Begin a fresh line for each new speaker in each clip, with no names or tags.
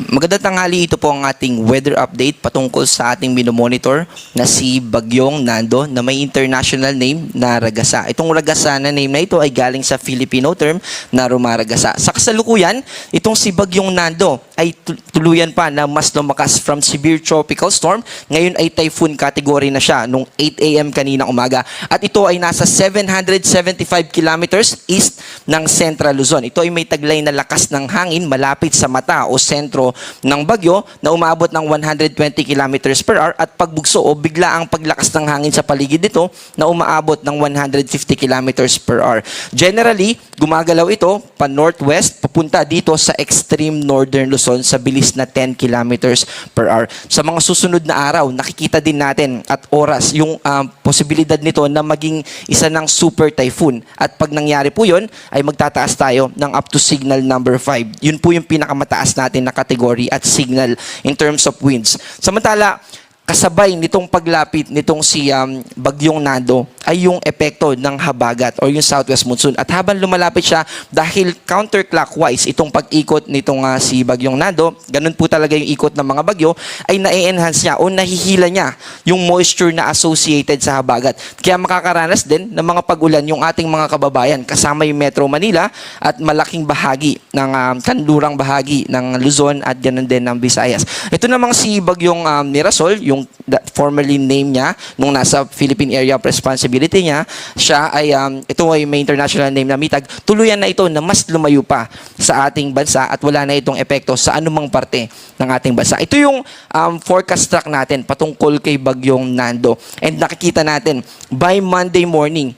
Magandang tanghali, ito po ang ating weather update patungkol sa ating minomonitor na si Bagyong Nando na may international name na Ragasa. Itong Ragasa na name na ito ay galing sa Filipino term na Rumaragasa. Sa kasalukuyan, itong si Bagyong Nando ay tuluyan pa na mas lumakas from severe tropical storm. Ngayon ay typhoon category na siya nung 8 a.m. kanina umaga. At ito ay nasa 775 kilometers east ng Central Luzon. Ito ay may taglay na lakas ng hangin malapit sa mata o sentro ng bagyo na umaabot ng 120 kilometers per hour at pagbugso o bigla ang paglakas ng hangin sa paligid nito na umaabot ng 150 kilometers per hour. Generally, gumagalaw ito pa northwest papunta dito sa extreme northern Luzon sa bilis na 10 kilometers per hour. Sa mga susunod na araw, nakikita din natin at oras yung posibilidad nito na maging isa ng super typhoon. At pag nangyari po yun, ay magtataas tayo ng up to signal number 5. Yun po yung pinakamataas natin na kategory at signal in terms of winds. Samantala, kasabay nitong paglapit nitong si Bagyong Nando ay yung epekto ng habagat o yung southwest monsoon. At habang lumalapit siya, dahil counterclockwise itong pag-ikot nitong si Bagyong Nando, ganun po talaga yung ikot ng mga bagyo, ay na-enhance niya o nahihila niya yung moisture na associated sa habagat. Kaya makakaranas din ng mga pag-ulan yung ating mga kababayan kasama yung Metro Manila at malaking bahagi ng kanlurang bahagi ng Luzon at ganun din ng Visayas. Ito namang si Bagyong Mirasol, yung formerly name niya nung nasa Philippine Area of Responsibility niya, siya ay ito ay may international name na Mitag. Tuluyan na ito na mas lumayo pa sa ating bansa at wala na itong epekto sa anumang parte ng ating bansa. Ito yung forecast track natin patungkol kay Bagyong Nando. And nakikita natin by Monday morning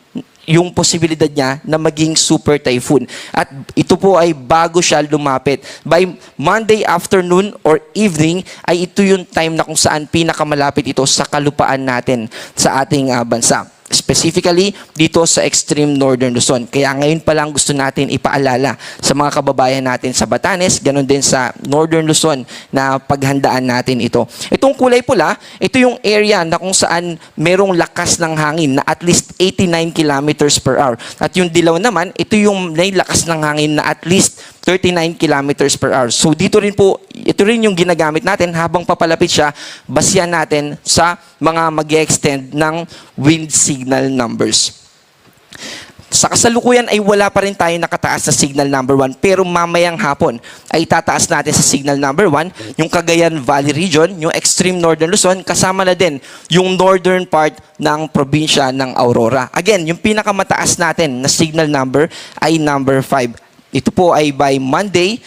yung posibilidad niya na maging super typhoon. At ito po ay bago siya lumapit. By Monday afternoon or evening, ay ito yung time na kung saan pinakamalapit ito sa kalupaan natin sa ating bansa. Specifically, dito sa extreme northern Luzon. Kaya ngayon pa lang gusto natin ipaalala sa mga kababayan natin sa Batanes, ganun din sa northern Luzon na paghandaan natin ito. Itong kulay pula, ito yung area na kung saan merong lakas ng hangin na at least 89 kilometers per hour. At yung dilaw naman, ito yung may lakas ng hangin na at least 39 kilometers per hour. So dito rin po, ito rin yung ginagamit natin habang papalapit siya, basihan natin sa mga mag-extend ng wind signal numbers. Sa kasalukuyan ay wala pa rin tayo nakataas sa signal number 1 pero mamayang hapon ay tataas natin sa signal number 1 yung Cagayan Valley region, yung extreme northern Luzon, kasama na din yung northern part ng probinsya ng Aurora. Again, yung pinakamataas natin na signal number ay number 5. Ito po ay by Monday